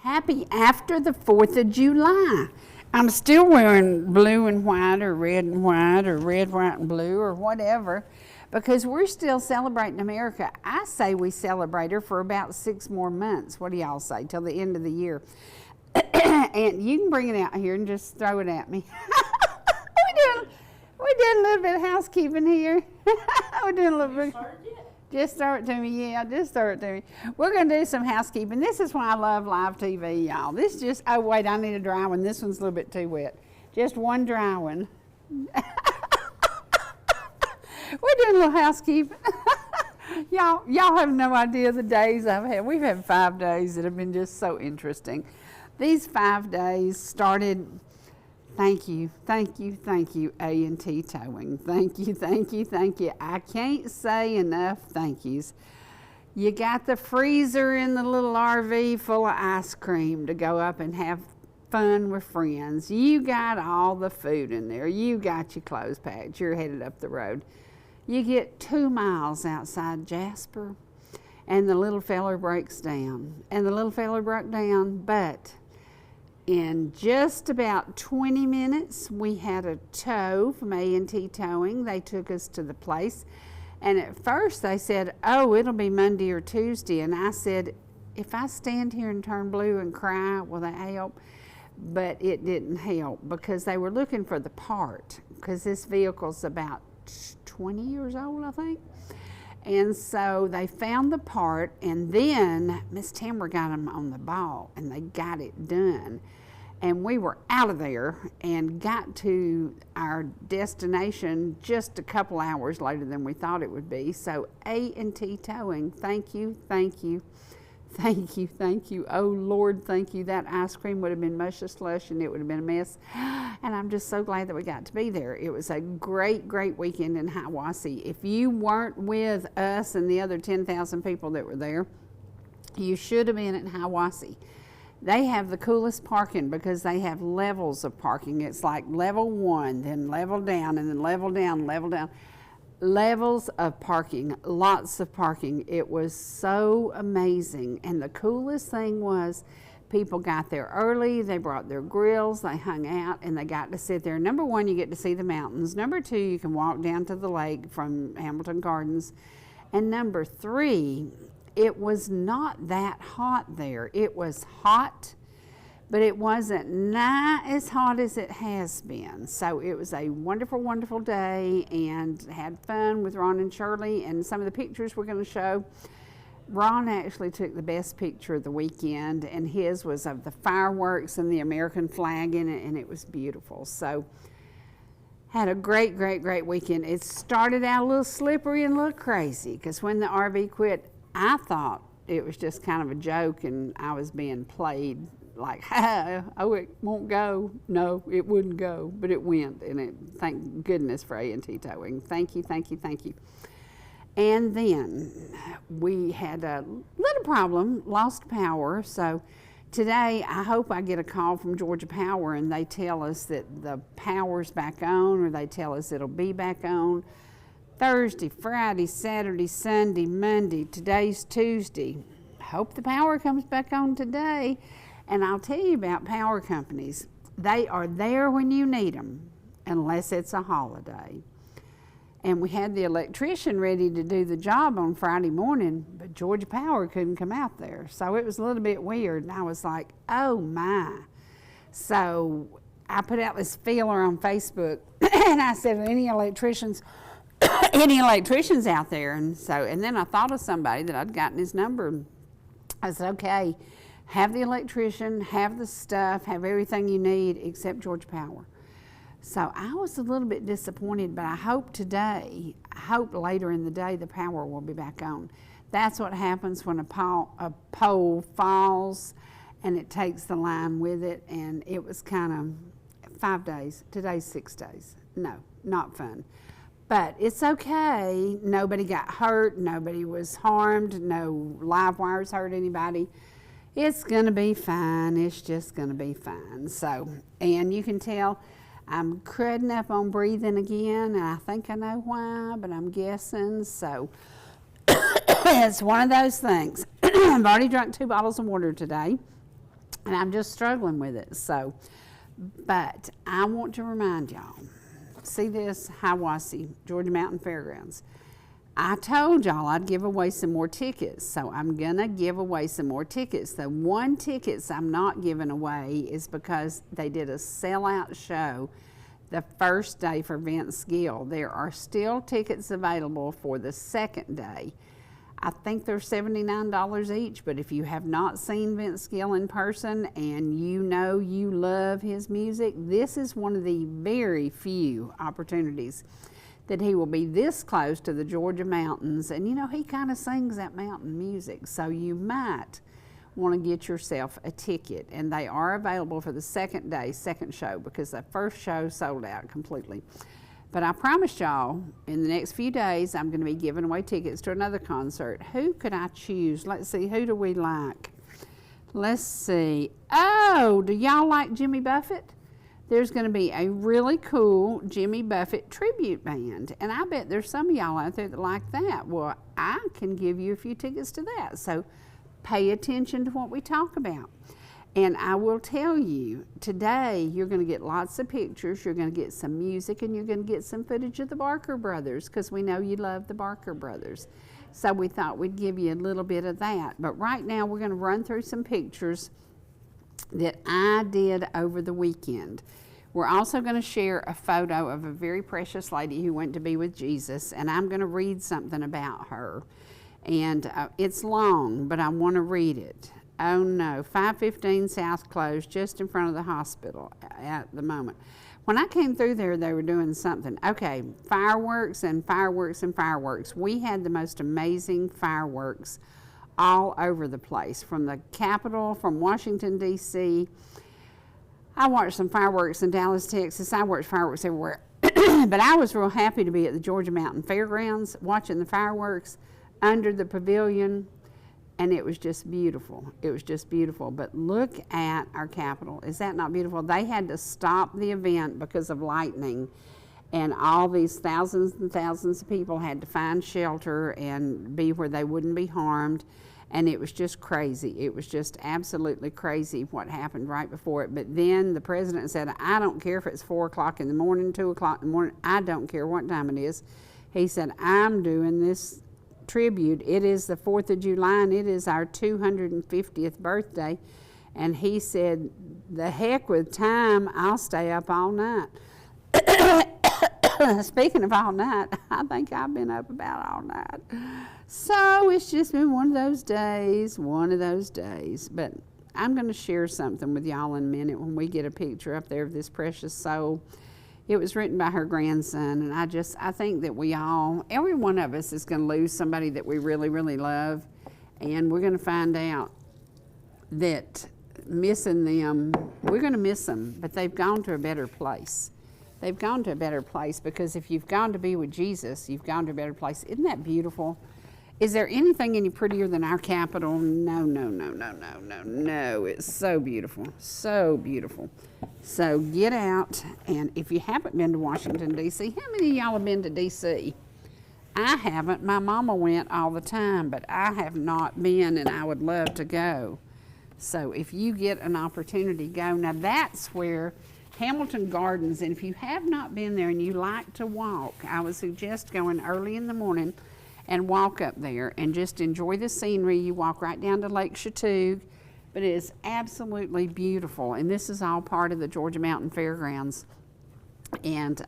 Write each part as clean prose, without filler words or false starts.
Happy after the 4th of July. I'm still wearing blue and white or red and white or red, white, and blue or whatever because we're still celebrating America. I say we celebrate her for about 6 more months. What do y'all say? Till the end of the year. And you can bring it out here and just throw it at me. We're doing a little bit of housekeeping here. We're doing a little bit. Just throw it to me, yeah, just throw it to me. We're going to do some housekeeping. This is why I love live TV, y'all. This just, oh wait, I need a dry one. This one's a little bit too wet. Just one dry one. We're doing a little housekeeping. Y'all have no idea the days I've had. We've had 5 days that have been just so interesting. These 5 days started, thank you, A&T Towing. Thank you. I can't say enough thank yous. You got the freezer in the little RV full of ice cream to go up and have fun with friends. You got all the food in there. You got your clothes packed. You're headed up the road. You get 2 miles outside Jasper, and the little feller breaks down. And the little feller broke down, but in just about 20 minutes, we had a tow from A&T Towing. They took us to the place. And at first they said, oh, it'll be Monday or Tuesday. And I said, if I stand here and turn blue and cry, will that help? But it didn't help because they were looking for the part because this vehicle's about 20 years old, I think. And so they found the part, and then Miss Tamara got them on the ball, and they got it done. And we were out of there and got to our destination just a couple hours later than we thought it would be. So A&T Towing, thank you. Oh, Lord, thank you. That ice cream would have been mush and slush, and it would have been a mess. And I'm just so glad that we got to be there. It was a great, great weekend in Hiawassee. If you weren't with us and the other 10,000 people that were there, you should have been at Hiawassee. They have the coolest parking because they have levels of parking. It's like level 1, then level down, and then level down, level down. Levels of parking, lots of parking. It was so amazing. And the coolest thing was people got there early, they brought their grills, they hung out, and they got to sit there. Number 1, you get to see the mountains. Number 2, you can walk down to the lake from Hamilton Gardens. And number 3, it was not that hot there. It was hot, but it wasn't nigh as hot as it has been. So it was a wonderful, wonderful day, and had fun with Ron and Shirley. And some of the pictures we're going to show, Ron actually took the best picture of the weekend, and his was of the fireworks and the American flag in it, and it was beautiful. So had a great, great, great weekend. It started out a little slippery and a little crazy because when the RV quit, I thought it was just kind of a joke and I was being played like, oh, it won't go. No, it wouldn't go, but it went, and it, thank goodness for A&T Towing. Thank you. And then we had a little problem, lost power. So today I hope I get a call from Georgia Power and they tell us that the power's back on, or they tell us it'll be back on Thursday, Friday, Saturday, Sunday, Monday. Today's Tuesday. Hope the power comes back on today. And I'll tell you about power companies. They are there when you need them, unless it's a holiday. And we had the electrician ready to do the job on Friday morning, but Georgia Power couldn't come out there. So it was a little bit weird, and I was like, oh my. So I put out this feeler on Facebook, and I said, any electricians out there? And then I thought of somebody that I'd gotten his number. I said, okay, have the electrician, have the stuff, have everything you need except Georgia Power. So I was a little bit disappointed, but I hope later in the day the power will be back on. That's what happens when a pole falls and it takes the line with it, and it was kind of 5 days. Today's 6 days. No, not fun. But it's okay. Nobody got hurt. Nobody was harmed. No live wires hurt anybody. It's going to be fine. It's just going to be fine. So, and you can tell I'm crudding up on breathing again, and I think I know why, but I'm guessing. So it's one of those things. I've already drunk 2 bottles of water today. and I'm just struggling with it. So, but I want to remind y'all, see this, Hiawassee, Georgia Mountain Fairgrounds. I told y'all I'd give away some more tickets, so I'm gonna give away some more tickets. The one tickets I'm not giving away is because they did a sellout show the first day for Vince Gill. There are still tickets available for the second day. I think they're $79 each, but if you have not seen Vince Gill in person and you know you love his music, this is one of the very few opportunities that he will be this close to the Georgia mountains. And you know, he kind of sings that mountain music, so you might want to get yourself a ticket. And they are available for the second day, second show, because the first show sold out completely. But I promised y'all, in the next few days, I'm going to be giving away tickets to another concert. Who could I choose? Let's see, who do we like? Let's see. Oh, do y'all like Jimmy Buffett? There's going to be a really cool Jimmy Buffett tribute band. And I bet there's some of y'all out there that like that. Well, I can give you a few tickets to that. So pay attention to what we talk about. And I will tell you, today you're going to get lots of pictures, you're going to get some music, and you're going to get some footage of the Bercher brothers, because we know you love the Bercher brothers. So we thought we'd give you a little bit of that. But right now we're going to run through some pictures that I did over the weekend. We're also going to share a photo of a very precious lady who went to be with Jesus, and I'm going to read something about her. And it's long, but I want to read it. Oh no, 515 South closed just in front of the hospital at the moment. When I came through there, they were doing something. Okay, fireworks and fireworks and fireworks. We had the most amazing fireworks all over the place, from the Capitol, from Washington, D.C. I watched some fireworks in Dallas, Texas. I watched fireworks everywhere. But I was real happy to be at the Georgia Mountain Fairgrounds watching the fireworks under the pavilion. And it was just beautiful. It was just beautiful. But look at our Capitol. Is that not beautiful? They had to stop the event because of lightning. And all these thousands and thousands of people had to find shelter and be where they wouldn't be harmed. And it was just crazy. It was just absolutely crazy what happened right before it. But then the president said, I don't care if it's 4 o'clock in the morning, 2 o'clock in the morning. I don't care what time it is. He said, I'm doing this tribute. It is the 4th of July, and it is our 250th birthday. And he said, the heck with time, I'll stay up all night. Speaking of all night, I think I've been up about all night. So it's just been one of those days. But I'm going to share something with y'all in a minute when we get a picture up there of this precious soul. It was written by her grandson, and I think that every one of us is going to lose somebody that we really, really love, and we're going to find out that missing them, we're going to miss them, but they've gone to a better place. They've gone to a better place, because if you've gone to be with Jesus, you've gone to a better place. Isn't that beautiful? Is there anything any prettier than our Capitol? No. It's so beautiful, so beautiful. So get out, and if you haven't been to Washington, D.C., how many of y'all have been to D.C.? I haven't. My mama went all the time, but I have not been, and I would love to go. So if you get an opportunity, go. Now that's where Hamilton Gardens, and if you have not been there and you like to walk, I would suggest going early in the morning and walk up there and just enjoy the scenery. You walk right down to Lake Chateau, but it is absolutely beautiful. And this is all part of the Georgia Mountain Fairgrounds. And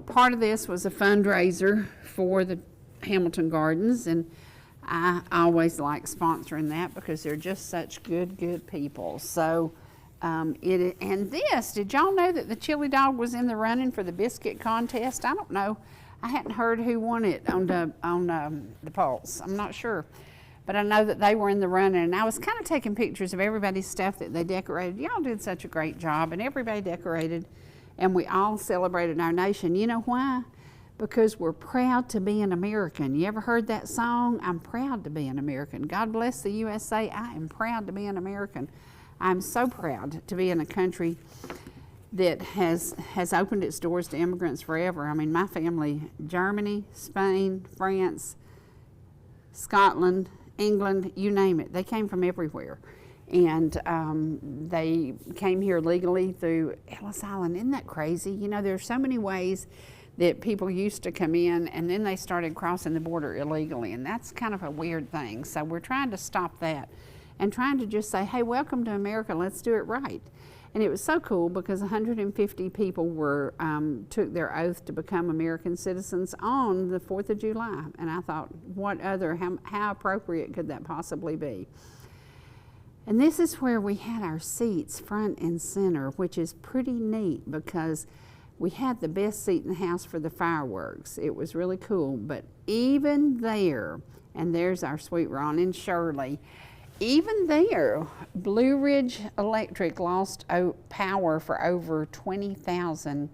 part of this was a fundraiser for the Hamilton Gardens, and I always like sponsoring that because they're just such good people. So did y'all know that the chili dog was in the running for the biscuit contest? I don't know. I hadn't heard who won it on the Pulse. I'm not sure. But I know that they were in the running, and I was kind of taking pictures of everybody's stuff that they decorated. Y'all did such a great job, and everybody decorated, and we all celebrated our nation. You know why? Because we're proud to be an American. You ever heard that song? I'm proud to be an American. God bless the USA. I am proud to be an American. I'm so proud to be in a country that has opened its doors to immigrants forever. I mean, my family, Germany, Spain, France, Scotland, England, you name it. They came from everywhere. And they came here legally through Ellis Island. Isn't that crazy? You know, there's so many ways that people used to come in, and then they started crossing the border illegally, and that's kind of a weird thing. So we're trying to stop that and trying to just say, hey, welcome to America, let's do it right. And it was so cool because 150 people were took their oath to become American citizens on the 4th of July. And I thought, what other, how appropriate could that possibly be? And this is where we had our seats front and center, which is pretty neat because we had the best seat in the house for the fireworks. It was really cool, but even there, and there's our sweet Ron and Shirley, even there, Blue Ridge Electric lost power for over 20,000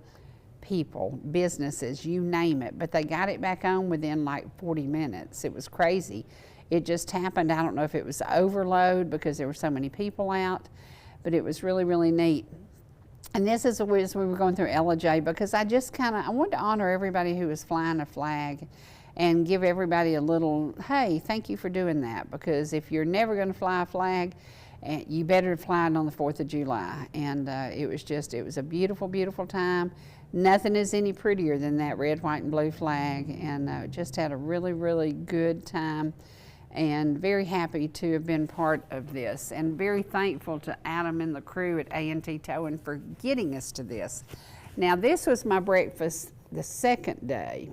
people, businesses, you name it, but they got it back on within like 40 minutes. It was crazy. It just happened. I don't know if it was overload because there were so many people out, but it was really, really neat. And this is as we were going through Ellijay, because I just I wanted to honor everybody who was flying a flag and give everybody a little, hey, thank you for doing that, because if you're never going to fly a flag, you better fly it on the 4th of July. And it was a beautiful, beautiful time. Nothing is any prettier than that red, white, and blue flag, and just had a really, really good time. And very happy to have been part of this, and very thankful to Adam and the crew at A&T Towing for getting us to this. Now, this was my breakfast the second day.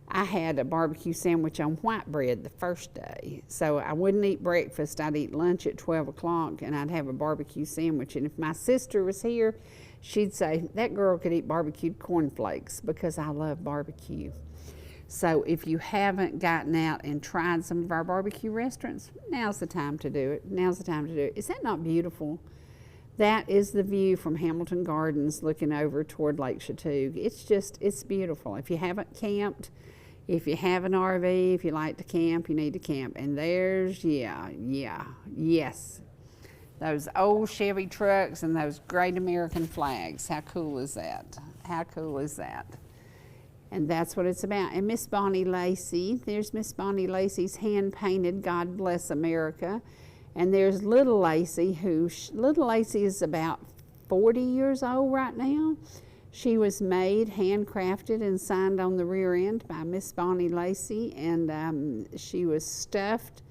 I had a barbecue sandwich on white bread the first day, so I wouldn't eat breakfast. I'd eat lunch at 12 o'clock, and I'd have a barbecue sandwich. And if my sister was here, she'd say, that girl could eat barbecued cornflakes, because I love barbecue. So if you haven't gotten out and tried some of our barbecue restaurants, now's the time to do it. Now's the time to do it. Is that not beautiful? That is the view from Hamilton Gardens looking over toward Lake Chattooga. It's beautiful. If you haven't camped, if you have an RV, if you like to camp, you need to camp. And there's, yes, those old Chevy trucks and those great American flags. How cool is that? How cool is that? And that's what it's about. And Miss Bonnie Lacey, there's Miss Bonnie Lacey's hand-painted God Bless America. And there's Little Lacey, Little Lacey is about 40 years old right now. She was made, handcrafted, and signed on the rear end by Miss Bonnie Lacey. And she was stuffed.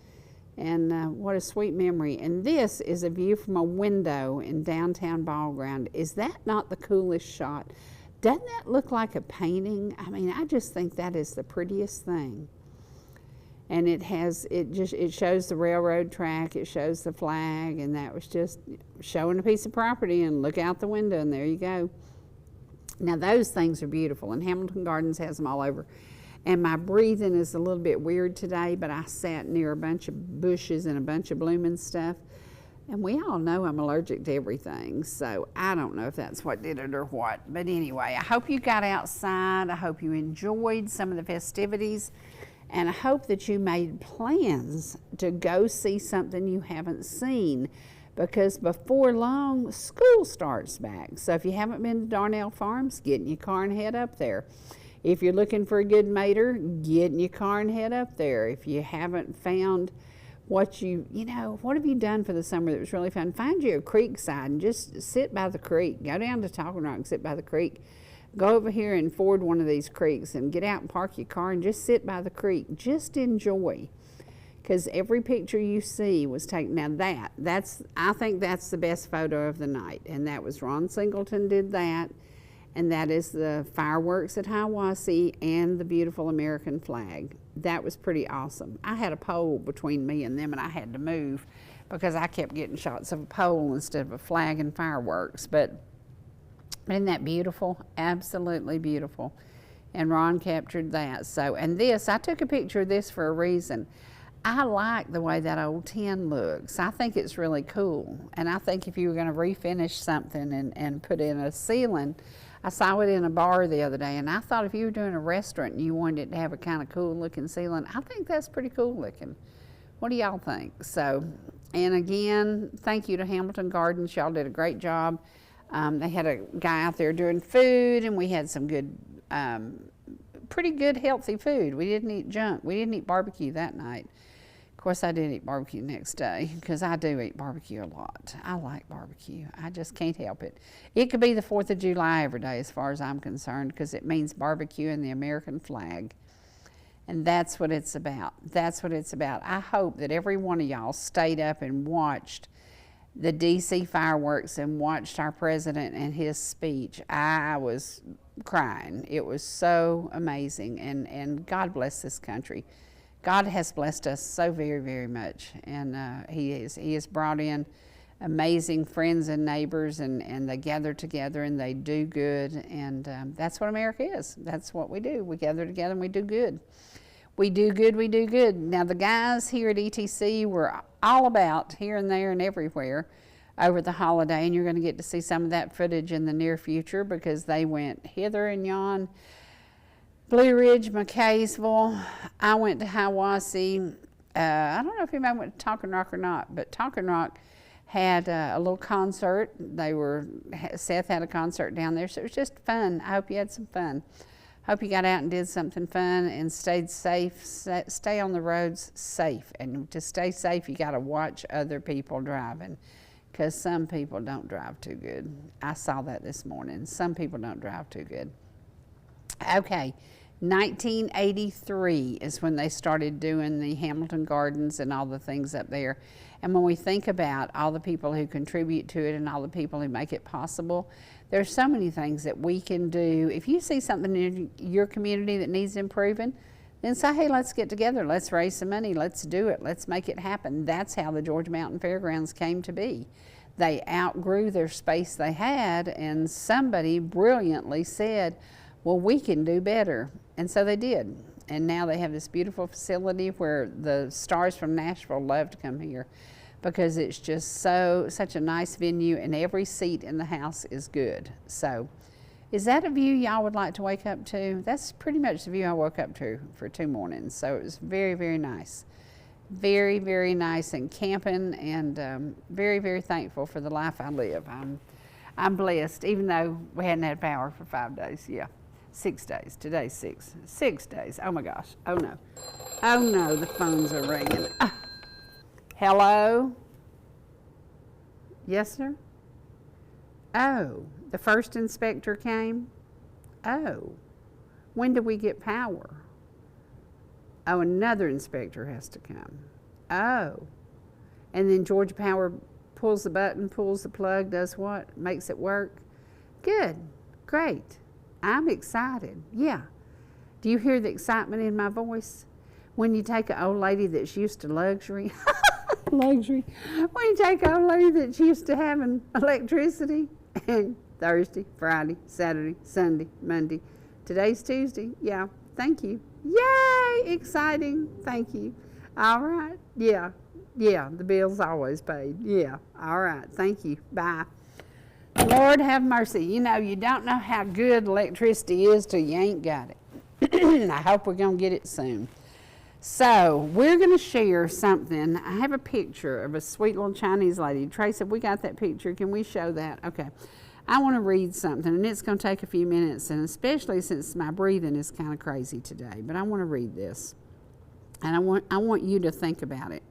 And what a sweet memory. And this is a view from a window in downtown Ball Ground. Is that not the coolest shot? Doesn't that look like a painting? I mean, I just think that is the prettiest thing. And it shows the railroad track, it shows the flag, and that was just showing a piece of property, and look out the window, and there you go. Now those things are beautiful, and Hamilton Gardens has them all over. And my breathing is a little bit weird today, but I sat near a bunch of bushes and a bunch of blooming stuff. And we all know I'm allergic to everything, so I don't know if that's what did it or what. But anyway, I hope you got outside. I hope you enjoyed some of the festivities. And I hope that you made plans to go see something you haven't seen, because before long, school starts back. So if you haven't been to Darnell Farms, get in your car and head up there. If you're looking for a good mater, get in your car and head up there. If you haven't found what have you done for the summer that was really fun? Find you a creek side and just sit by the creek. Go down to Talking Rock and sit by the creek. Go over here and ford one of these creeks and get out and park your car and just sit by the creek. Just enjoy, because every picture you see was taken. Now I think that's the best photo of the night, and that was Ron Singleton did that, and that is the fireworks at Hiawassee and the beautiful American flag. That was pretty awesome. I had a pole between me and them, and I had to move because I kept getting shots of a pole instead of a flag and fireworks. But isn't that beautiful? Absolutely beautiful. And Ron captured that. So, and this, I took a picture of this for a reason. I like the way that old tin looks. I think it's really cool. And I think if you were going to refinish something and put in a ceiling, I saw it in a bar the other day, and I thought if you were doing a restaurant and you wanted it to have a kind of cool looking ceiling, I think that's pretty cool looking. What do y'all think? So, and again, thank you to Hamilton Gardens. Y'all did a great job. They had a guy out there doing food, and we had some good, pretty good healthy food. We didn't eat junk. We didn't eat barbecue that night. Of course, I did eat barbecue next day because I do eat barbecue a lot. I like barbecue. I just can't help it. It could be the 4th of July every day as far as I'm concerned because it means barbecue and the American flag. And that's what it's about. That's what it's about. I hope that every one of y'all stayed up and watched the D.C. fireworks and watched our president and his speech. I was crying. It was so amazing. And God bless this country. God has blessed us so very, very much. And he has brought in amazing friends and neighbors, and they gather together and they do good. And that's what America is. That's what we do. We gather together and we do good. We do good, we do good. Now, the guys here at ETC were all about here and there and everywhere over the holiday, and you're going to get to see some of that footage in the near future because they went hither and yon. Blue Ridge, McCaysville. I went to Hiawassee. I don't know if anybody went to Talking Rock or not, but Talking Rock had a little concert. Seth had a concert down there, so it was just fun. I hope you had some fun. Hope you got out and did something fun and stayed safe. Stay on the roads safe. And to stay safe, you got to watch other people driving because some people don't drive too good. I saw that this morning. Some people don't drive too good. Okay, 1983 is when they started doing the Hamilton Gardens and all the things up there. And when we think about all the people who contribute to it and all the people who make it possible, there's so many things that we can do. If you see something in your community that needs improving, then say, hey, let's get together. Let's raise some money. Let's do it. Let's make it happen. That's how the Georgia Mountain Fairgrounds came to be. They outgrew their space they had, and somebody brilliantly said, well, we can do better. And so they did. And now they have this beautiful facility where the stars from Nashville love to come here because it's just such a nice venue, and every seat in the house is good. So is that a view y'all would like to wake up to? That's pretty much the view I woke up to for 2 mornings. So it was very, very nice. Very, very nice, and camping, and very, very thankful for the life I live. I'm blessed, even though we hadn't had power for 5 days. Yeah, 6 days. Today's 6. 6 days. Oh my gosh. Oh no. Oh no, the phones are ringing. Hello? Yes, sir? Oh, the first inspector came? Oh, when do we get power? Oh, another inspector has to come. Oh, and then Georgia Power pulls the button, pulls the plug, does what? Makes it work? Good, great. I'm excited, yeah. Do you hear the excitement in my voice? When you take an old lady that's used to luxury, when you take an old lady that's used to having electricity, and Thursday, Friday, Saturday, Sunday, Monday, today's Tuesday, yeah, thank you. Yay, exciting, thank you. All right, yeah, the bill's always paid, yeah, all right, thank you, bye. Lord have mercy. You know, you don't know how good electricity is till you ain't got it. I hope we're going to get it soon. So, we're going to share something. I have a picture of a sweet little Chinese lady. Trace, have we got that picture? Can we show that? Okay. I want to read something, and it's going to take a few minutes, and especially since my breathing is kind of crazy today. But I want to read this, and I want you to think about it.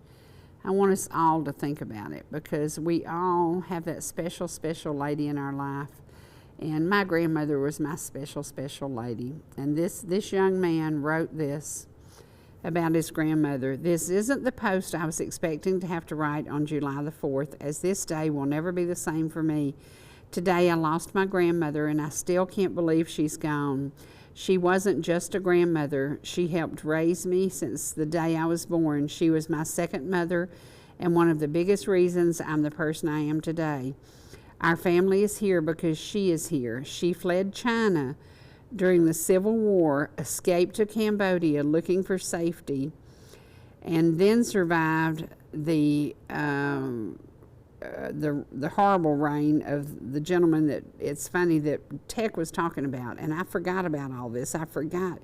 I want us all to think about it because we all have that special, special lady in our life. And my grandmother was my special, special lady. And this young man wrote this about his grandmother. This isn't the post I was expecting to have to write on July the 4th, as this day will never be the same for me. Today I lost my grandmother, and I still can't believe she's gone. She wasn't just a grandmother. She helped raise me since the day I was born. She was my second mother and one of the biggest reasons I'm the person I am today. Our family is here because she is here. She fled China during the Civil War, escaped to Cambodia looking for safety, and then survived the horrible reign of the gentleman that it's funny that Tech was talking about, and I forgot about all this. I forgot.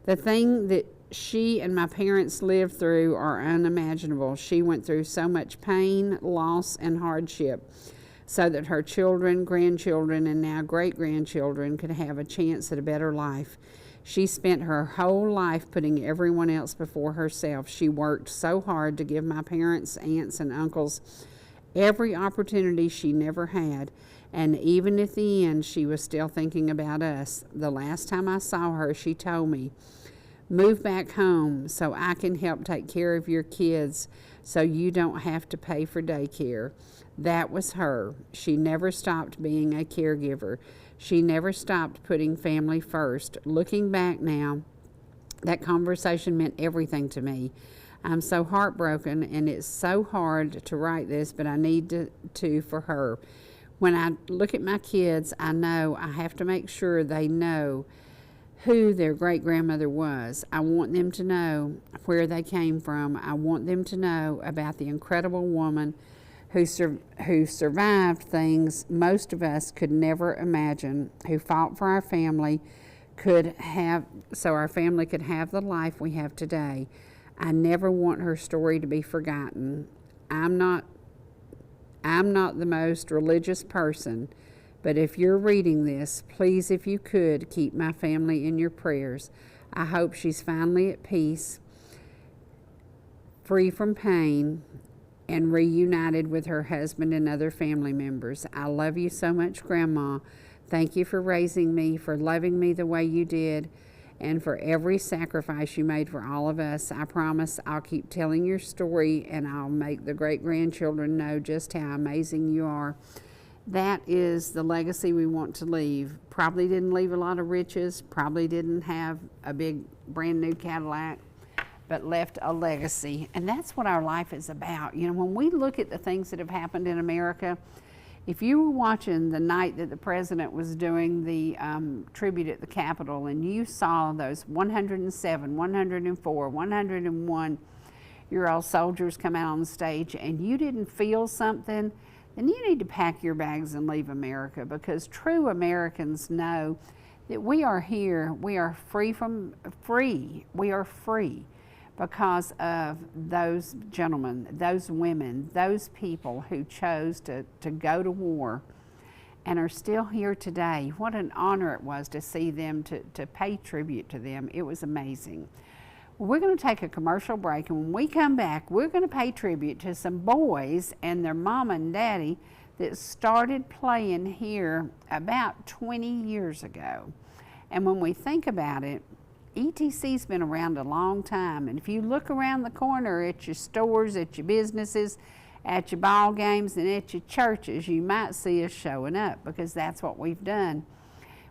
The thing that she and my parents lived through are unimaginable. She went through so much pain, loss, and hardship so that her children, grandchildren, and now great-grandchildren could have a chance at a better life. She spent her whole life putting everyone else before herself. She worked so hard to give my parents, aunts, and uncles every opportunity she never had. And even at the end, she was still thinking about us. The last time I saw her, she told me, "Move back home so I can help take care of your kids so you don't have to pay for daycare." That was her. She never stopped being a caregiver. She never stopped putting family first. Looking back now, that conversation meant everything to me. I'm so heartbroken, and it's so hard to write this, but I need to for her. When I look at my kids, I know I have to make sure they know who their great-grandmother was. I want them to know where they came from. I want them to know about the incredible woman who survived things most of us could never imagine, who fought for our family, so our family could have the life we have today. I never want her story to be forgotten. I'm not the most religious person, but if you're reading this, please, if you could, keep my family in your prayers. I hope she's finally at peace, free from pain, and reunited with her husband and other family members. I love you so much, Grandma. Thank you for raising me, for loving me the way you did, and for every sacrifice you made for all of us. I promise I'll keep telling your story, and I'll make the great-grandchildren know just how amazing you are. That is the legacy we want to leave. Probably didn't leave a lot of riches, probably didn't have a big brand new Cadillac, but left a legacy. And that's what our life is about. You know, when we look at the things that have happened in America, if you were watching the night that the president was doing the tribute at the Capitol, and you saw those 107, 104, 101-year-old soldiers come out on the stage, and you didn't feel something, then you need to pack your bags and leave America, because true Americans know that we are here, we are free, we are free because of those gentlemen, those women, those people who chose to go to war and are still here today. What an honor it was to see them, to pay tribute to them. It was amazing. We're going to take a commercial break, and when we come back, we're going to pay tribute to some boys and their mama and daddy that started playing here about 20 years ago. And when we think about it, ETC's been around a long time, and if you look around the corner at your stores, at your businesses, at your ball games, and at your churches, you might see us showing up, because that's what we've done.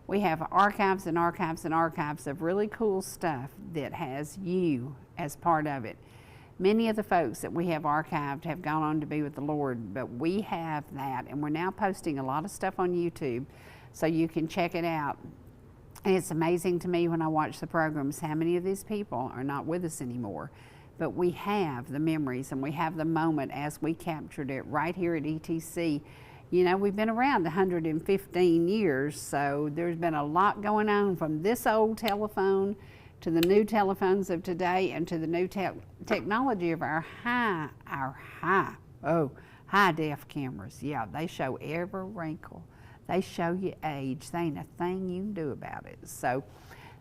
We have archives and archives and archives of really cool stuff that has you as part of it. Many of the folks that we have archived have gone on to be with the Lord, but we have that, and we're now posting a lot of stuff on YouTube so you can check it out. And it's amazing to me when I watch the programs how many of these people are not with us anymore. But we have the memories, and we have the moment as we captured it right here at ETC. You know, we've been around 115 years, so there's been a lot going on, from this old telephone to the new telephones of today, and to the new technology of our high-def cameras. Yeah, they show every wrinkle. They show you age. There ain't a thing you can do about it. So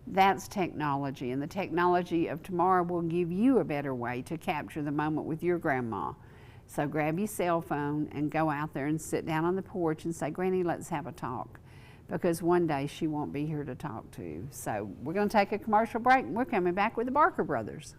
that's technology, and the technology of tomorrow will give you a better way to capture the moment with your grandma. So grab your cell phone and go out there and sit down on the porch and say, "Granny, let's have a talk," because one day she won't be here to talk to. So we're going to take a commercial break, and we're coming back with the Bercher brothers.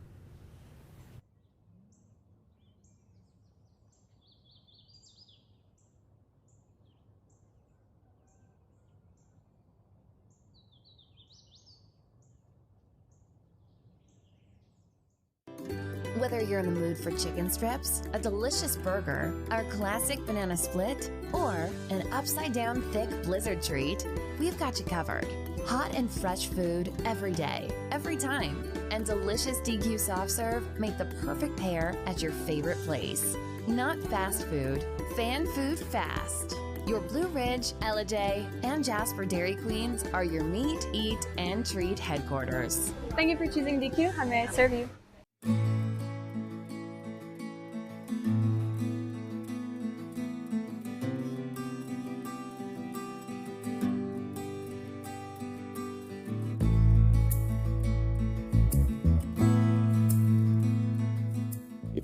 Whether you're in the mood for chicken strips, a delicious burger, our classic banana split, or an upside-down thick blizzard treat, we've got you covered. Hot and fresh food every day, every time, and delicious DQ soft serve make the perfect pair at your favorite place. Not fast food, fan food fast. Your Blue Ridge, Ellijay, and Jasper Dairy Queens are your meet, eat, and treat headquarters. Thank you for choosing DQ. How may I serve you?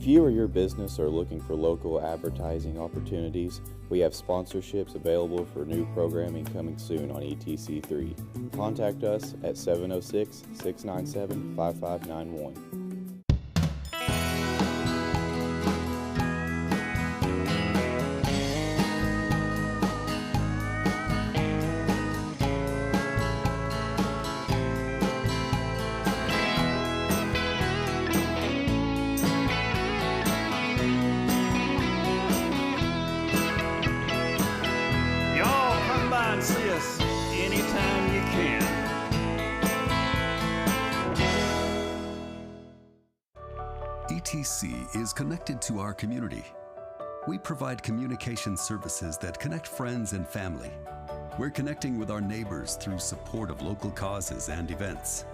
If you or your business are looking for local advertising opportunities, we have sponsorships available for new programming coming soon on ETC3. Contact us at 706-697-5591. See us anytime you can. ETC is connected to our community. We provide communication services that connect friends and family. We're connecting with our neighbors through support of local causes and events,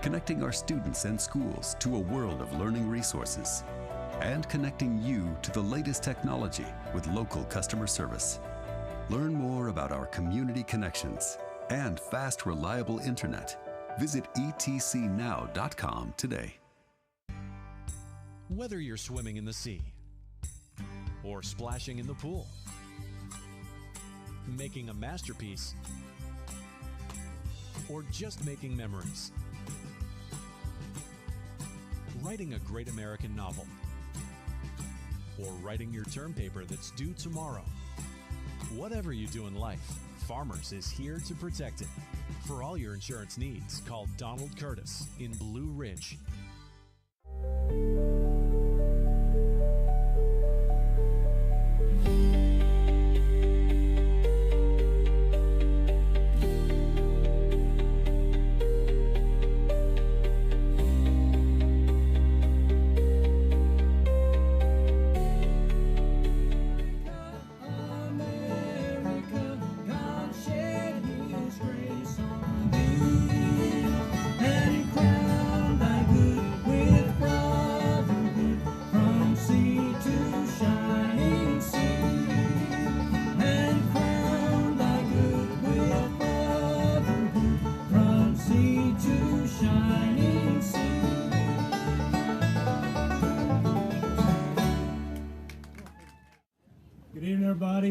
connecting our students and schools to a world of learning resources, and connecting you to the latest technology with local customer service. Learn more about our community connections and fast, reliable internet. Visit etcnow.com today. Whether you're swimming in the sea or splashing in the pool, making a masterpiece, or just making memories, writing a great American novel, or writing your term paper that's due tomorrow. Whatever you do in life, Farmers is here to protect it. For all your insurance needs, call Donald Curtis in Blue Ridge.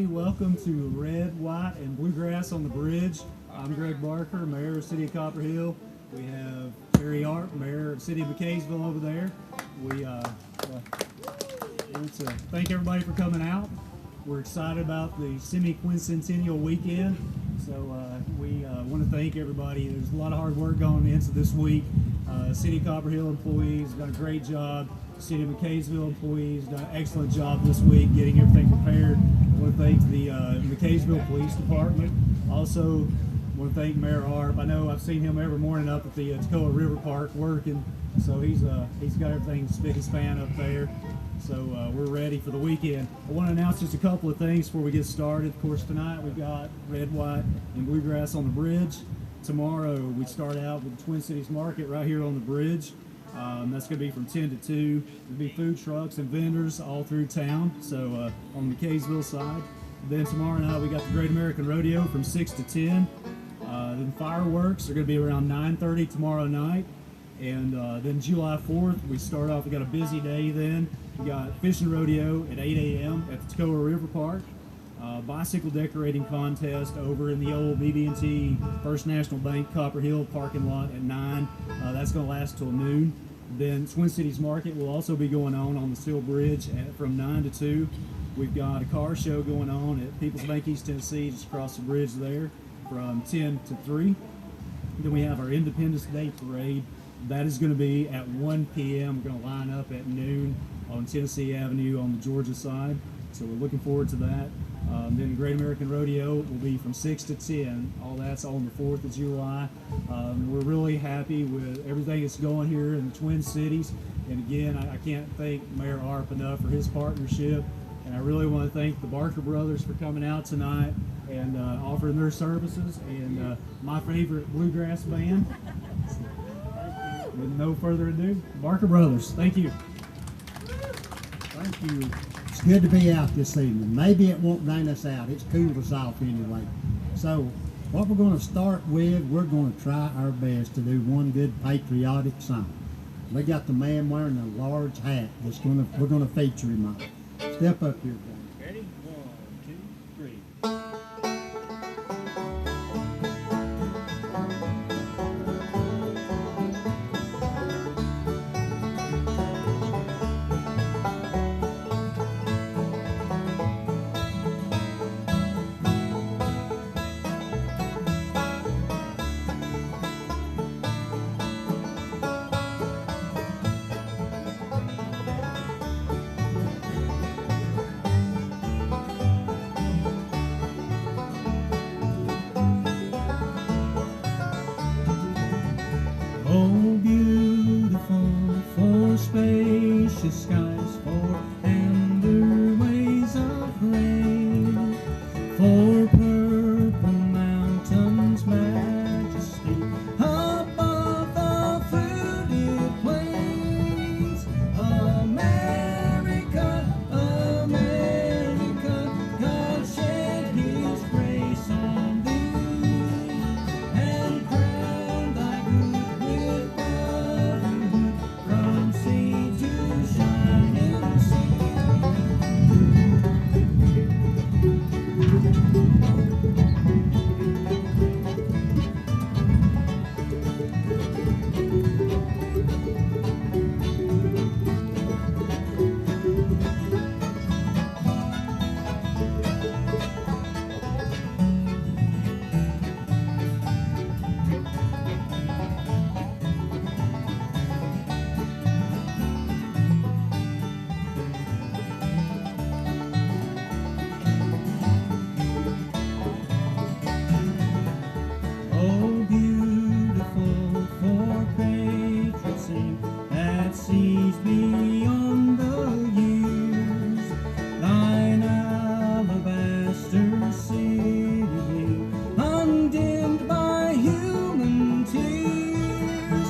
Welcome to Red, White, and Bluegrass on the Bridge. I'm Greg Bercher, Mayor of the City of Copper Hill. We have Terry Arp, Mayor of the City of McCaysville over there. We want to thank everybody for coming out. We're excited about the semi-quincentennial weekend. So we want to thank everybody. There's a lot of hard work going into this week. City of Copper Hill employees have done a great job. City of McCaysville employees done an excellent job this week getting everything prepared. I want to thank the McCaysville Police Department. Also want to thank Mayor Arp. I know I've seen him every morning up at the Tacoma River Park working, so he's got everything spick and span up there. So we're ready for the weekend. I want to announce just a couple of things before we get started. Of course, tonight we've got Red, White, and Bluegrass on the Bridge. Tomorrow we start out with the Twin Cities Market right here on the bridge. That's going to be from 10 to 2. There'll be food trucks and vendors all through town, so on the McCaysville side. Then tomorrow night we got the Great American Rodeo from 6 to 10. Then fireworks are going to be around 9:30 tomorrow night. And then July 4th, we start off, we got a busy day then. We got fishing rodeo at 8 a.m. at the Tacoma River Park. Bicycle decorating contest over in the old BB&T First National Bank Copper Hill parking lot at 9. That's going to last till noon. Then Twin Cities Market will also be going on the Steel Bridge from 9 to 2. We've got a car show going on at People's Bank East Tennessee, just across the bridge there, from 10 to 3. Then we have our Independence Day Parade. That is going to be at 1 p.m. We're going to line up at noon on Tennessee Avenue on the Georgia side. So we're looking forward to that. Then the Great American Rodeo will be from 6 to 10. All that's on the 4th of July. We're really happy with everything that's going here in the Twin Cities. And again, I can't thank Mayor Arp enough for his partnership. And I really want to thank the Bercher brothers for coming out tonight and offering their services. And my favorite bluegrass band. With no further ado, Bercher brothers, thank you. Thank you. It's good to be out this evening. Maybe it won't rain us out. It's cooled us off anyway. So what we're going to start with, we're going to try our best to do one good patriotic song. We got the man wearing a large hat. We're gonna feature him on. Step up here, John. Ready? 1, 2, 3. Oh, beautiful for spacious skies, for tender ways of rain, for purple mountains' majesty above the fruited plains. America, America, God shed His grace on thee and crowned thy good with brotherhood from sea to shining sea. Oh, beautiful for patriocy that sees beyond the years, thine alabaster city, undimmed by human tears.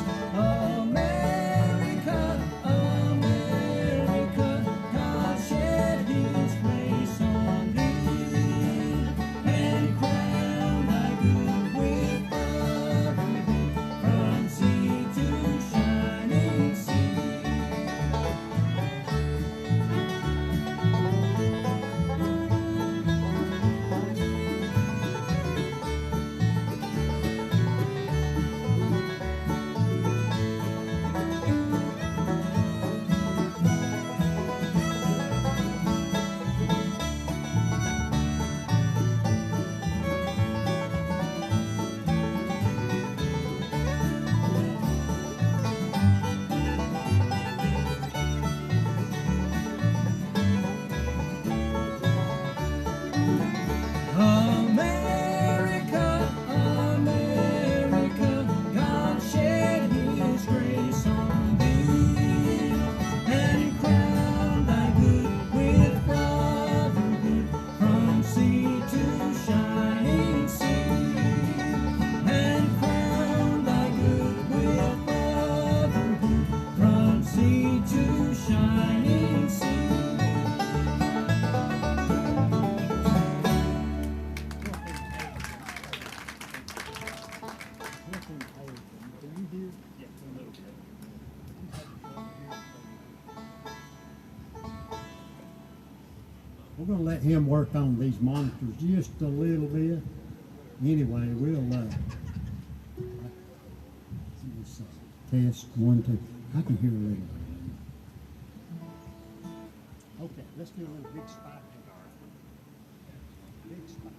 America, America, God shed His grace on thee and crowned thy good with brotherhood from sea to shining sea. America, America, God shed His grace on thee and crowned thy good with brotherhood from sea to shining sea, and crowned thy good with brotherhood from sea to shining sea. We're gonna let him work on these monitors just a little bit. Anyway, we'll test 1, 2. I can hear a little. Okay, let's do a little big spot. Big spot.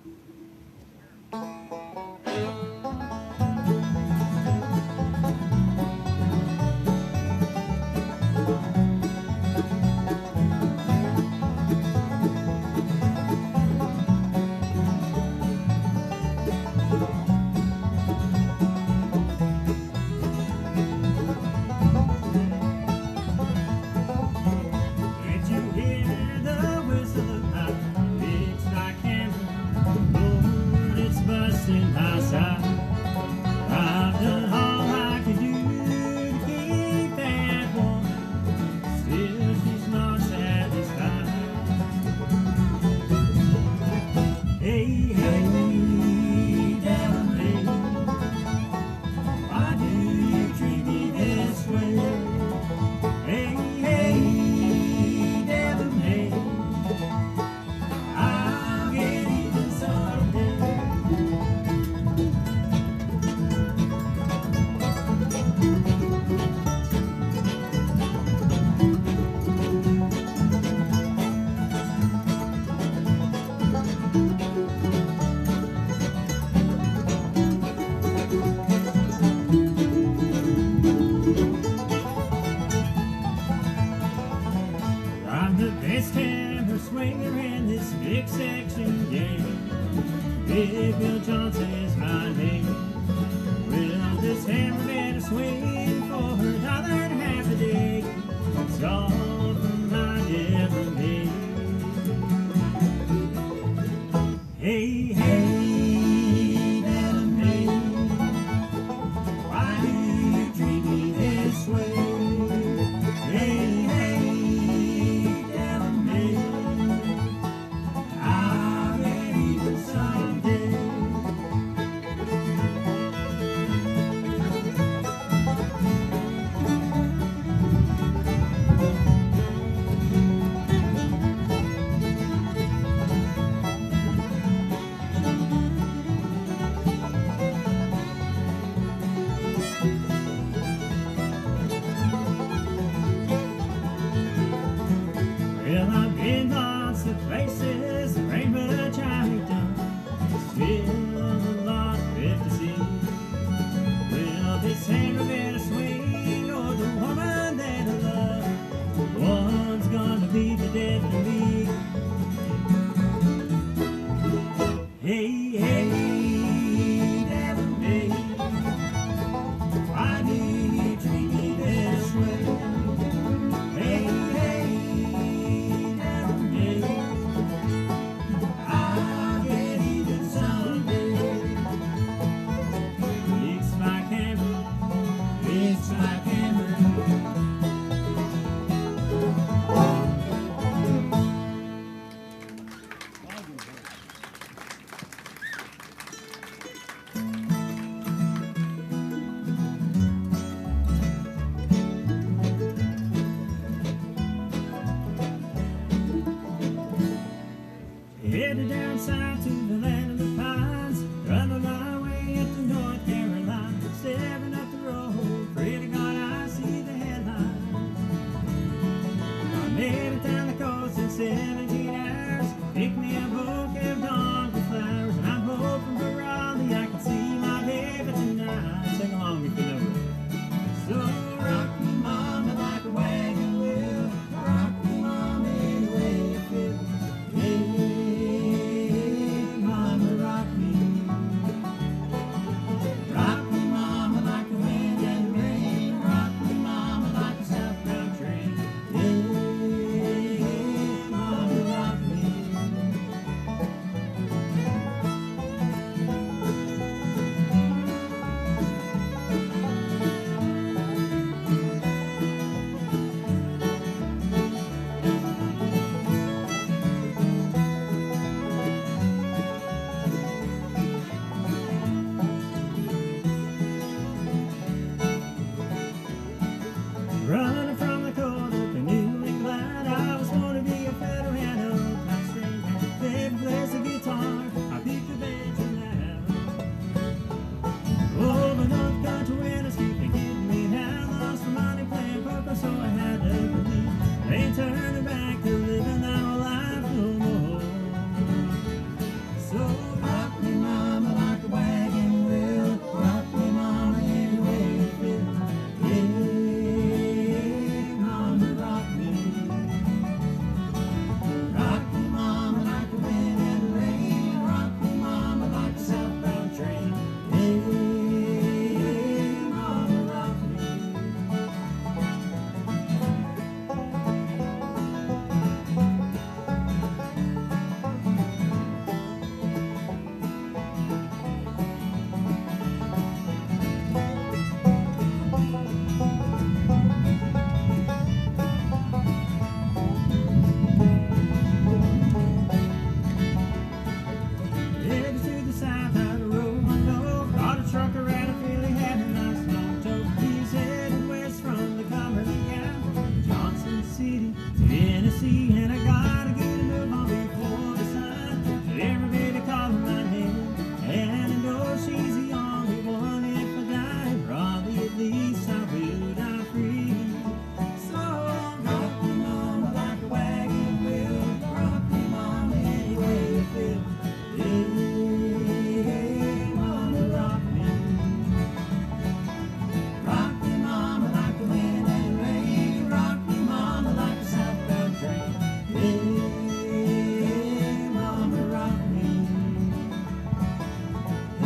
Did you hear the whistle of the pipe? It's like hammer, Lord, it's busting my side. I've done all I can do to keep that woman, still she's not satisfied. Hey, hey, down hey, why do you treat me this way? Big Bill Johnson's my name. Well, this hammer better swing for her $1.50 a day. It's all from my devil name. Hey, hey, devil name, why do you treat me this way? Hey, hey, devil name, I'll get even someday.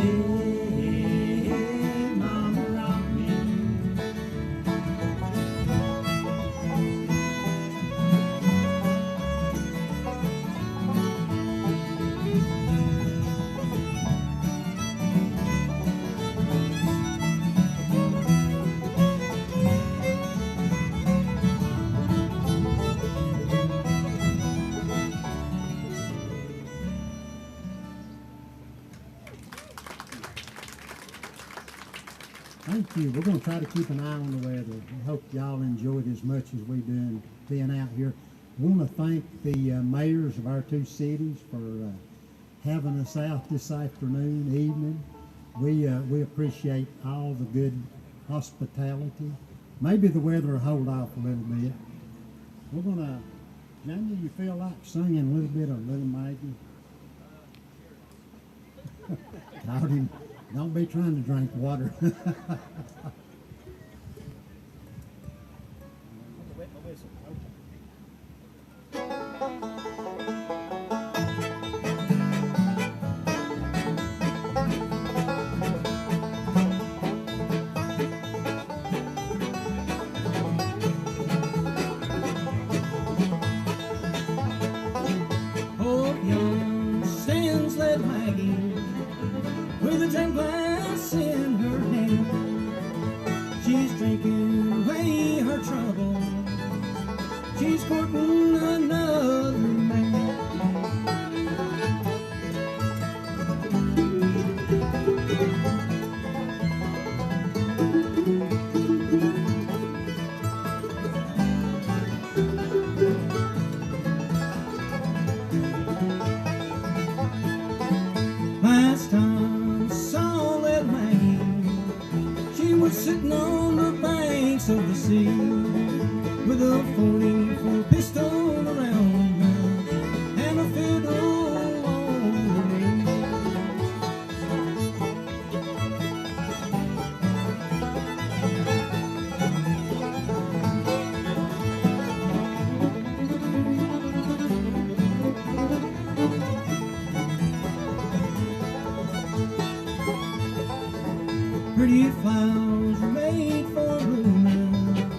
Hey, mama, rock me. Thank you. We're going to try to keep an eye on the weather. I hope y'all enjoyed as much as we did being out here. We want to thank the mayors of our two cities for having us out this afternoon, evening. We appreciate all the good hospitality. Maybe the weather will hold off a little bit. We're going to, Jamie, you feel like singing a little bit of Little Maggie? Don't be trying to drink water. Oh, young stands Little Maggie with a tin glass in her hand. She's drinking away her trouble. She's courting another man. Last time I saw Little Maggie, she was sitting on the banks of the sea with a 44 pistol around her and a fiddle on her knee. Pretty flowers were made for blooming,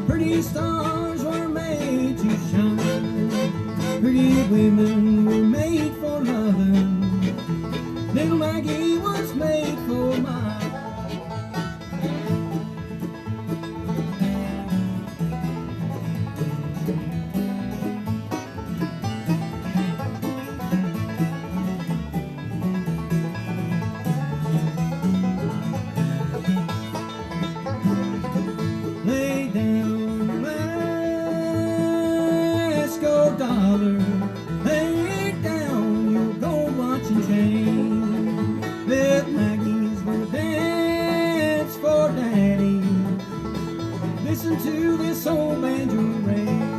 pretty stars were made to shine, pretty women were made for loving, Little Maggie was made for mine. Lay down, let's go, dollar. Lay down your gold watch and chain. Let Maggie's gonna dance for daddy. Listen to this old banjo ring.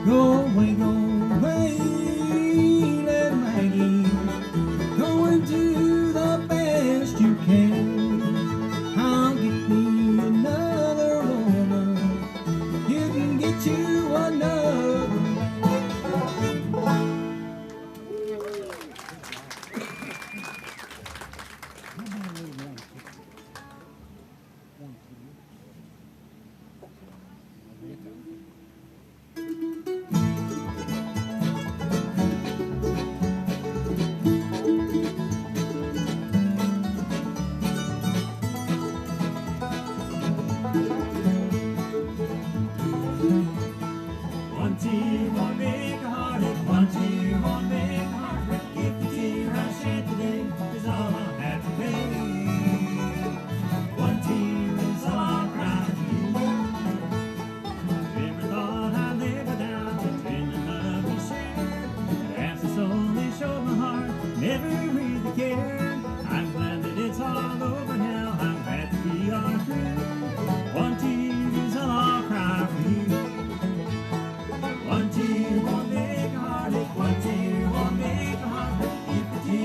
Go away, Little Maggie. Go and do the best you can. I'll get me another woman. You can get you another man. One tea won't make a heartache, one tea won't make a heartbreak. If the tear I shed today is all I'll have to pay. One tear is all I'll cry for you. Never thought I'd live without the tender love we shared. Perhaps it's only showed my heart, never really cared. I'm glad that it's all over now, I'm glad that we are through. One tear is all I'll cry for you. One tear won't make a heartache, one tear won't make a heartbreak. If the tear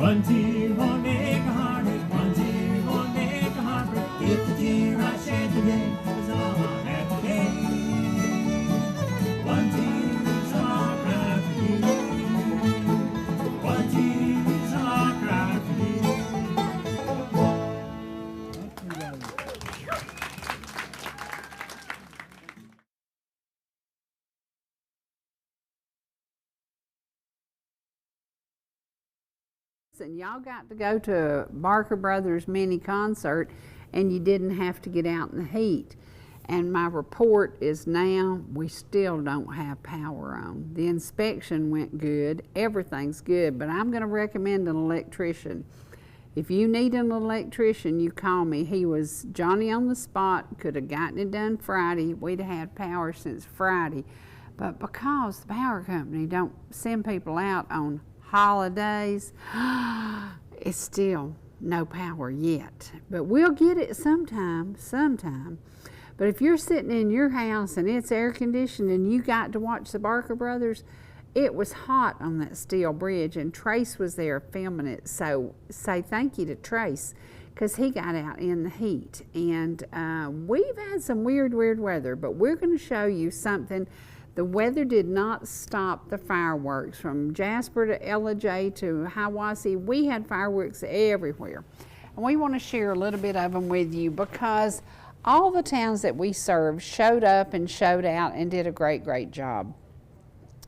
1 tear won't make a heartache, 1 tear won't make a heartbreak. If the tear I shed today is all I have today, 1 tear is all I cry for you. 1 tear is all I cry for you. And y'all got to go to Barker Brothers mini concert and you didn't have to get out in the heat. And my report is now we still don't have power on. The inspection went good, everything's good, but I'm going to recommend an electrician. If you need an electrician, you call me. He was Johnny on the spot, could have gotten it done Friday. We'd have had power since Friday. But because the power company don't send people out on holidays, it's still no power yet. But we'll get it sometime. But if you're sitting in your house and it's air conditioned and you got to watch the Barker Brothers, it was hot on that steel bridge and Trace was there filming it. So say thank you to Trace because he got out in the heat. And we've had some weird weather, but we're going to show you something. The weather did not stop the fireworks from Jasper to Ellijay to Hiwassee. We had fireworks everywhere. And we want to share a little bit of them with you because all the towns that we served showed up and showed out and did a great job.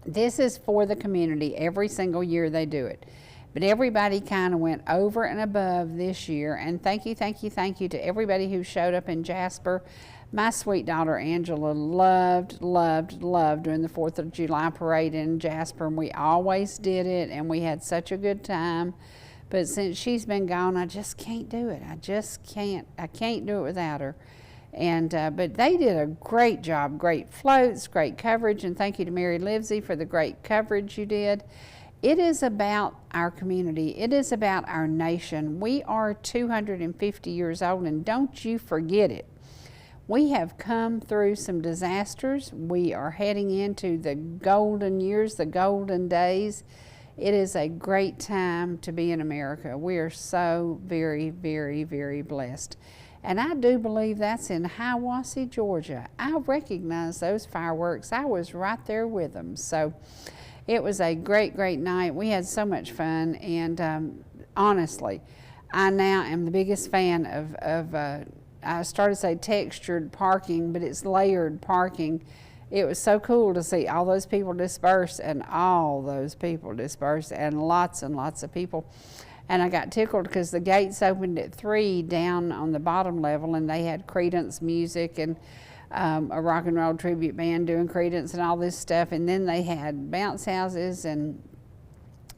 This is for the community. Every single year they do it. But everybody kind of went over and above this year. And thank you to everybody who showed up in Jasper. My sweet daughter Angela loved doing the 4th of July parade in Jasper, and we always did it, and we had such a good time. But since she's been gone, I just can't do it. I can't do it without her. And but they did a great job, great floats, great coverage, and thank you to Mary Livesey for the great coverage you did. It is about our community. It is about our nation. We are 250 years old, and don't you forget it. We have come through some disasters. We are heading into the golden years, the golden days. It is a great time to be in America. We are so very blessed. And I do believe that's in Hiwassee, Georgia. I recognize those fireworks. I was right there with them. So it was a great night. We had so much fun. And honestly, I now am the biggest fan of I started to say textured parking, but it's layered parking. It was so cool to see all those people disperse and lots and lots of people. And I got tickled because the gates opened at 3 down on the bottom level, and they had Creedence music and a rock and roll tribute band doing Creedence and all this stuff. And then they had bounce houses and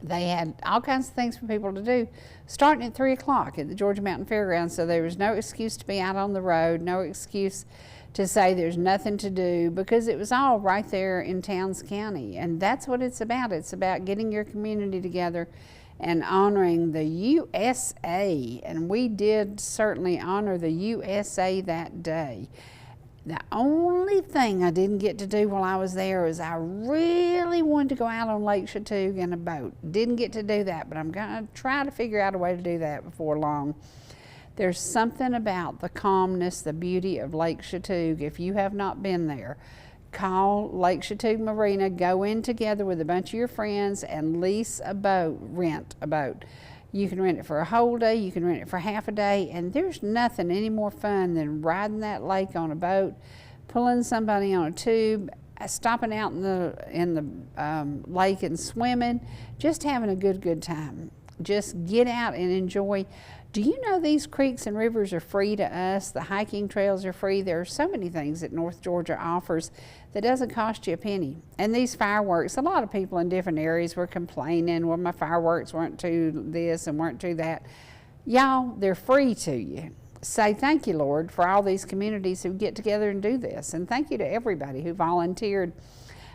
they had all kinds of things for people to do, starting at 3 o'clock at the Georgia Mountain Fairgrounds. So there was no excuse to be out on the road, no excuse to say there's nothing to do, because it was all right there in Towns County. And that's what it's about. It's about getting your community together and honoring the USA. And we did certainly honor the USA that day. The only thing I didn't get to do while I was there is I really wanted to go out on Lake Chattooga in a boat. Didn't get to do that, but I'm going to try to figure out a way to do that before long. There's something about the calmness, the beauty of Lake Chattooga. If you have not been there, call Lake Chattooga Marina, go in together with a bunch of your friends and lease a boat, rent a boat. You can rent it for a whole day, you can rent it for half a day, and there's nothing any more fun than riding that lake on a boat, pulling somebody on a tube, stopping out in the lake and swimming, just having a good time. Just get out and enjoy. Do you know these creeks and rivers are free to us? The hiking trails are free. There are so many things that North Georgia offers that doesn't cost you a penny. And these fireworks, a lot of people in different areas were complaining, well, my fireworks weren't to this and weren't to that. Y'all, they're free to you. Say thank you, Lord, for all these communities who get together and do this. And thank you to everybody who volunteered.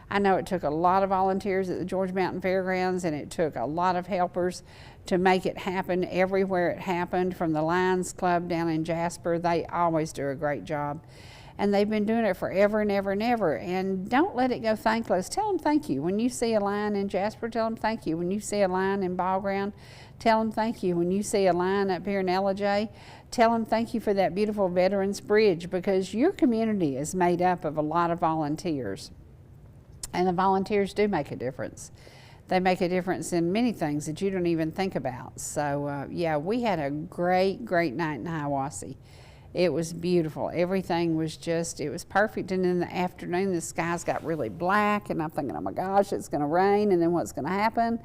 I know it took a lot of volunteers at the Georgia Mountain Fairgrounds, and it took a lot of helpers to make it happen everywhere it happened, from the Lions Club down in Jasper. They always do a great job. And they've been doing it forever and ever and ever. And don't let it go thankless. Tell them thank you. When you see a line in Jasper, tell them thank you. When you see a line in Ball Ground, tell them thank you. When you see a line up here in Ellijay, tell them thank you for that beautiful Veterans Bridge, because your community is made up of a lot of volunteers. And the volunteers do make a difference. They make a difference in many things that you don't even think about. So, yeah, we had a great, great night in Hiawassee. It was beautiful. Everything was just, it was perfect. And in the afternoon, the skies got really black, and I'm thinking, oh my gosh, it's going to rain, and then what's going to happen?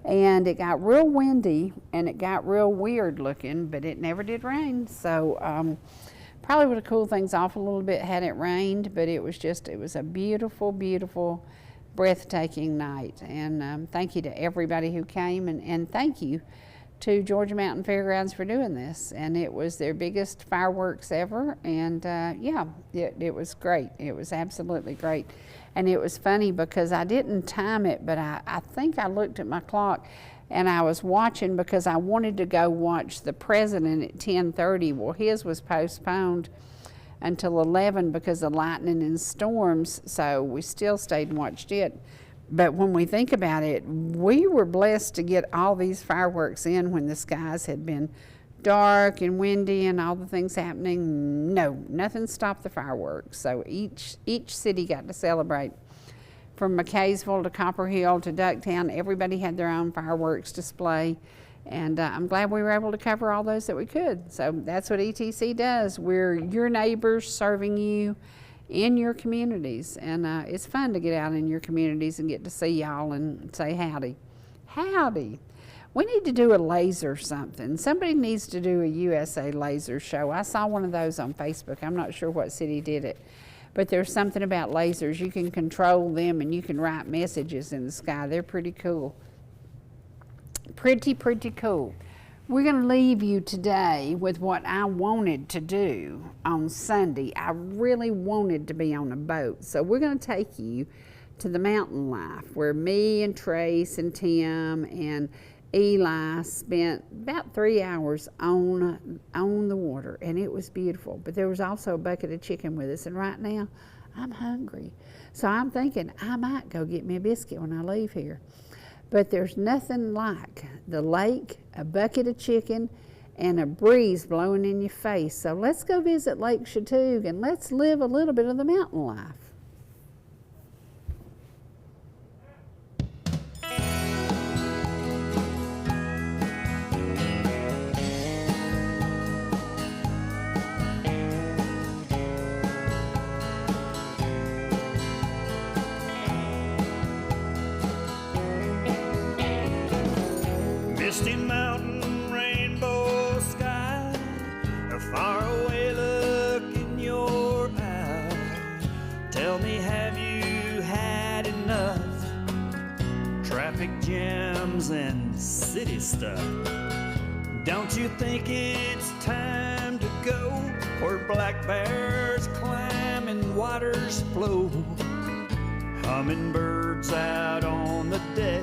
And it got real windy, and it got real weird looking, but it never did rain. So probably would have cooled things off a little bit had it rained, but it was a beautiful, beautiful, breathtaking night. And thank you to everybody who came, and thank you to Georgia Mountain Fairgrounds for doing this. And it was their biggest fireworks ever, and yeah, it was great. It was absolutely great. And it was funny because I didn't time it, but I think I looked at my clock, and I was watching because I wanted to go watch the president at 10:30. Well, his was postponed until 11 because of lightning and storms, so we still stayed and watched it. But when we think about it, we were blessed to get all these fireworks in when the skies had been dark and windy and all the things happening. No, nothing stopped the fireworks. So each city got to celebrate. From McCaysville to Copper Hill to Ducktown, everybody had their own fireworks display. And I'm glad we were able to cover all those that we could. So that's what ETC does. We're your neighbors serving you in your communities, and it's fun to get out in your communities and get to see y'all and say howdy. Howdy. We need to do a laser something. Somebody needs to do a USA laser show. I saw one of those on Facebook. I'm not sure what city did it, but there's something about lasers. You can control them, and you can write messages in the sky. They're pretty cool. Pretty cool. We're going to leave you today with what I wanted to do on Sunday. I really wanted to be on a boat. So we're going to take you to the Mountain Life, where me and Trace and Tim and Eli spent about 3 hours on the water, and it was beautiful. But there was also a bucket of chicken with us, and right now I'm hungry. So I'm thinking I might go get me a biscuit when I leave here. But there's nothing like the lake, a bucket of chicken, and a breeze blowing in your face. So let's go visit Lake Chatoog, and let's live a little bit of the mountain life. Misty mountain, rainbow sky, a faraway look in your eye. Tell me, have you had enough? Traffic jams and city stuff. Don't you think it's time to go where black bears climb and waters flow? Hummingbirds out on the deck,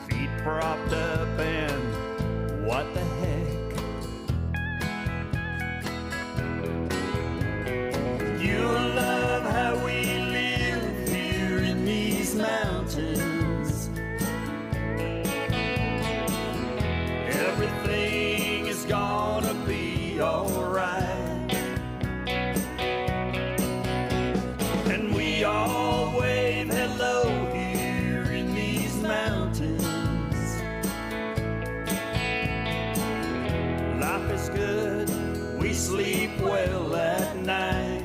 feet propped up, and what the heck? You'll love how we live here in these mountains. Everything is gonna be alright, and we all wave hello here in these mountains. Life is good, we sleep well at night.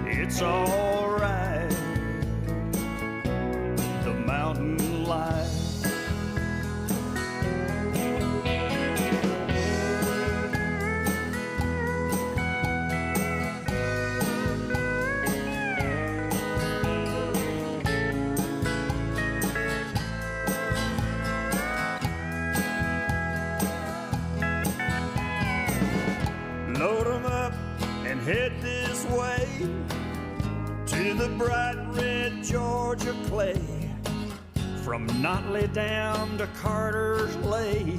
It's alright, the mountain life. Load 'em up and head this way to the bright red Georgia clay. From Notley down to Carter's Lake,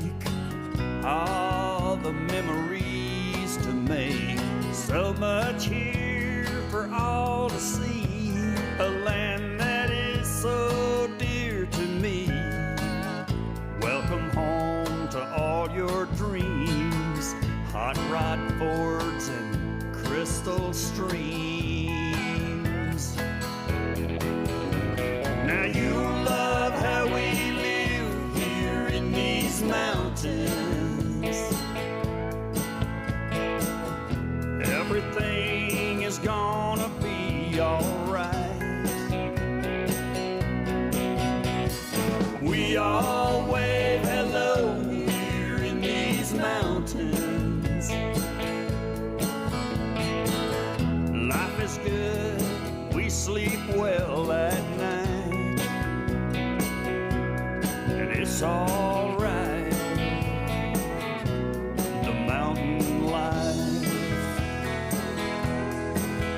all the memories to make. So much here for all to see, a land that is so dear to me. Welcome home to all your dreams, hot rod Fords and crystal streams. Now you'll love how we live here in these mountains. Everything is gonna be alright. We all wave hello here in these mountains. Life is good, we sleep well at night, and it's alright. The mountain life,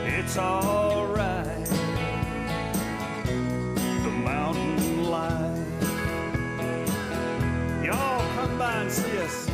it's alright. The mountain life. Y'all come by and see us.